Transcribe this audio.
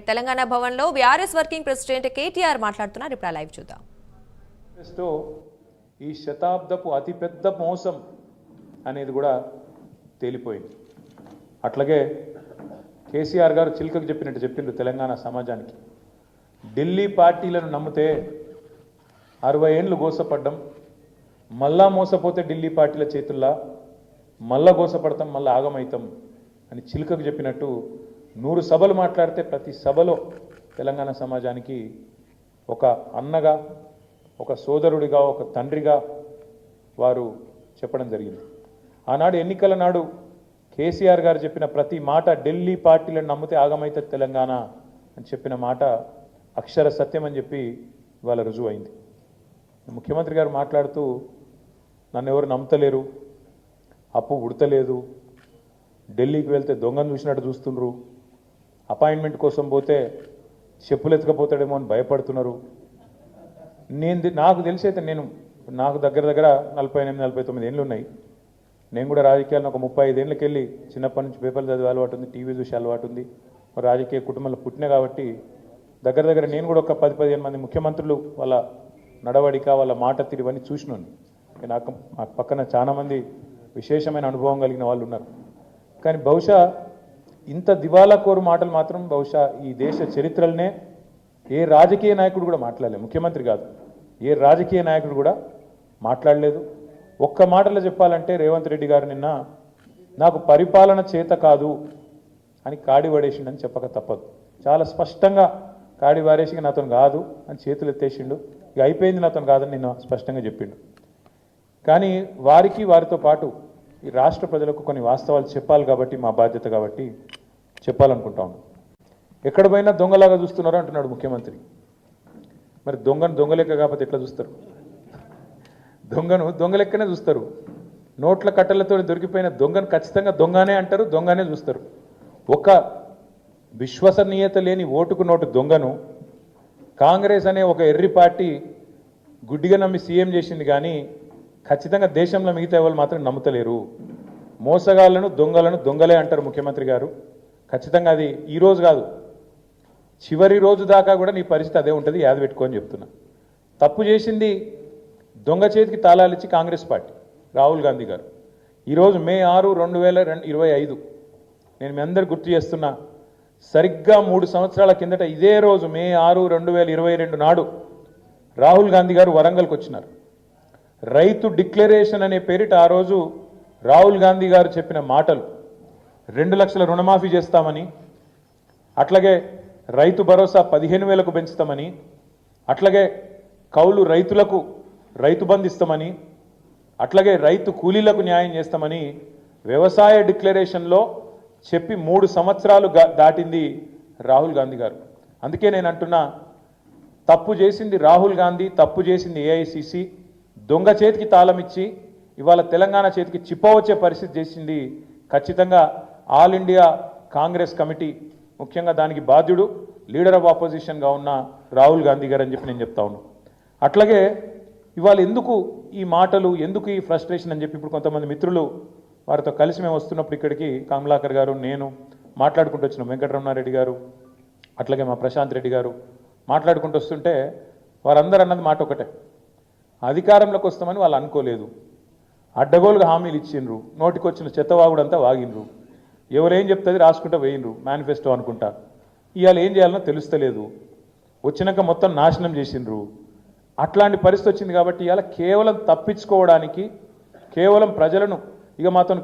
తెలంగాణ భవన్లో BRS working president KTR మాట్లాడుతున్నారు. ఇప్పుడు లైవ్ చూద్దాం. ఈ శతాబ్దపు అతిపెద్ద మోసం అనేది కూడా తేలిపోయింది. అట్లాగే కేసీఆర్ గారు చిల్కకు చెప్పినట్టు చెప్పిండ్రు తెలంగాణ సమాజానికి. ఢిల్లీ పార్టీలను నమ్మితే 60 ఏళ్ళు గోసపడ్డం, మళ్ళా మోసపోతే ఢిల్లీ పార్టీల చేతుల్లా మళ్ళా గోసపడతాం, మళ్ళా ఆగమవుతాం అని చిల్కకు చెప్పినట్టు 100 సభలు మాట్లాడితే ప్రతి సభలో తెలంగాణ సమాజానికి ఒక అన్నగా, ఒక సోదరుడిగా, ఒక తండ్రిగా వారు చెప్పడం జరిగింది. ఆనాడు ఎన్నికల నాడు కేసీఆర్ గారు చెప్పిన ప్రతి మాట, ఢిల్లీ పార్టీలను నమ్మితే ఆగమైతే తెలంగాణ అని చెప్పిన మాట అక్షర సత్యం అని చెప్పి ఇవాళ రుజువు అయింది. ముఖ్యమంత్రి గారు మాట్లాడుతూ నన్ను ఎవరు నమ్మతలేరు, అప్పు ఉడతలేదు, ఢిల్లీకి వెళ్తే దొంగను చూసినట్టు చూస్తుండ్రు, అపాయింట్మెంట్ కోసం పోతే చెప్పులు ఎత్తుకపోతాడేమో అని భయపడుతున్నారు. నాకు తెలిసైతే నాకు దగ్గర 48-49 ఏళ్ళు ఉన్నాయి. నేను కూడా రాజకీయాలను ఒక 35 ఏళ్ళకి వెళ్ళి చిన్నప్పటి నుంచి పేపర్లు చదివే అలవాటు ఉంది, టీవీ చూసే అలవాటు ఉంది, రాజకీయ కుటుంబంలో పుట్టిన కాబట్టి దగ్గర నేను కూడా ఒక 10-15 మంది ముఖ్యమంత్రులు వాళ్ళ నడవడిక, వాళ్ళ మాట తీరువన్నీ చూసినాను. నాకు పక్కన చాలామంది విశేషమైన అనుభవం కలిగిన వాళ్ళు ఉన్నారు. కానీ బహుశా ఇంత దివాలా కోరు మాటలు మాత్రం బహుశా ఈ దేశ చరిత్రలనే ఏ రాజకీయ నాయకుడు కూడా మాట్లాడలేదు. ముఖ్యమంత్రి కాదు, ఏ రాజకీయ నాయకుడు కూడా మాట్లాడలేదు. ఒక్క మాటలో చెప్పాలంటే రేవంత్ రెడ్డి గారు నిన్న నాకు పరిపాలన చేత కాదు అని కాడి పడేసిండని చెప్పక తప్పదు. చాలా స్పష్టంగా కాడి వారేసి నాతో కాదు అని చేతులు ఎత్తేసిండు. ఇక అయిపోయింది, నాతో కాదని నిన్న స్పష్టంగా చెప్పిండు. కానీ వారితో పాటు ఈ రాష్ట్ర ప్రజలకు కొన్ని వాస్తవాలు చెప్పాలి కాబట్టి, మా బాధ్యత కాబట్టి చెప్పాలనుకుంటా ఉన్నాం. ఎక్కడ పోయినా దొంగలాగా చూస్తున్నారు అంటున్నాడు ముఖ్యమంత్రి. మరి దొంగ లెక్క కాకపోతే ఎట్లా చూస్తారు? దొంగ లెక్కనే చూస్తారు. నోట్ల కట్టలతో దొరికిపోయిన దొంగను ఖచ్చితంగా దొంగనే అంటారు, దొంగనే చూస్తారు. ఒక విశ్వసనీయత లేని ఓటుకు నోటు దొంగను కాంగ్రెస్ అనే ఒక ఎర్రి పార్టీ గుడ్డిగా నమ్మి సీఎం చేసింది. కానీ ఖచ్చితంగా దేశంలో మిగతా వాళ్ళు మాత్రం నమ్ముతలేరు. మోసగాళ్లను దొంగలే అంటారు ముఖ్యమంత్రి గారు. ఖచ్చితంగా అది ఈరోజు కాదు, చివరి రోజు దాకా కూడా నీ పరిస్థితి అదే ఉంటుంది, యాద పెట్టుకోని చెప్తున్నా. తప్పు చేసింది దొంగ చేతికి తాళాలు ఇచ్చి కాంగ్రెస్ పార్టీ, రాహుల్ గాంధీ గారు. ఈరోజు మే 6, 2025 నేను మీ అందరు గుర్తు చేస్తున్నా. సరిగ్గా 3 సంవత్సరాల కిందట ఇదే రోజు మే 6, 2022 నాడు రాహుల్ గాంధీ గారు వరంగల్కి వచ్చినారు. రైతు డిక్లరేషన్ అనే పేరిట ఆ రోజు రాహుల్ గాంధీ గారు చెప్పిన మాటలు, 2 లక్షల రుణమాఫీ చేస్తామని, అట్లాగే రైతు భరోసా 15,000కు పెంచుతామని, అట్లాగే కౌలు రైతులకు రైతు బంధు ఇస్తామని, అట్లాగే రైతు కూలీలకు న్యాయం చేస్తామని వ్యవసాయ డిక్లరేషన్లో చెప్పి 3 సంవత్సరాలు దాటింది రాహుల్ గాంధీ గారు. అందుకే నేను అంటున్నా, తప్పు చేసింది రాహుల్ గాంధీ, తప్పు చేసింది ఏఐసిసి. దొంగ చేతికి తాళం ఇచ్చి ఇవాళ తెలంగాణ చేతికి చిప్పవచ్చే పరిస్థితి చేసింది ఖచ్చితంగా ఆల్ ఇండియా కాంగ్రెస్ కమిటీ, ముఖ్యంగా దానికి బాధ్యుడు లీడర్ ఆఫ్ ఆపోజిషన్గా ఉన్న రాహుల్ గాంధీ గారు అని చెప్పి నేను చెప్తా ఉన్నాను. అట్లాగే ఇవాళ ఎందుకు ఈ మాటలు, ఎందుకు ఈ ఫ్రస్ట్రేషన్ అని చెప్పి ఇప్పుడు కొంతమంది మిత్రులు వారితో కలిసి మేము వస్తున్నప్పుడు ఇక్కడికి కమలాకర్ గారు, నేను మాట్లాడుకుంటూ వచ్చినాం, వెంకటరమణారెడ్డి గారు, అట్లాగే మా ప్రశాంత్ రెడ్డి గారు మాట్లాడుకుంటూ వస్తుంటే వారందరూ అన్నది మాట ఒకటే, అధికారంలోకి వస్తామని వాళ్ళు అనుకోలేదు, అడ్డగోలుగా హామీలు ఇచ్చిండ్రు, నోటికొచ్చిన చెత్తవాగుడంతా వాగినరు, ఎవరేం చెప్తుంది రాసుకుంటూ వేయినరు, మేనిఫెస్టో అనుకుంటా. ఇవాళ ఏం చేయాలనో తెలుస్తలేదు, వచ్చినాక మొత్తం నాశనం చేసిండ్రు. అట్లాంటి పరిస్థితి వచ్చింది కాబట్టి ఇవాళ కేవలం తప్పించుకోవడానికి, కేవలం ప్రజలను ఇక మాతో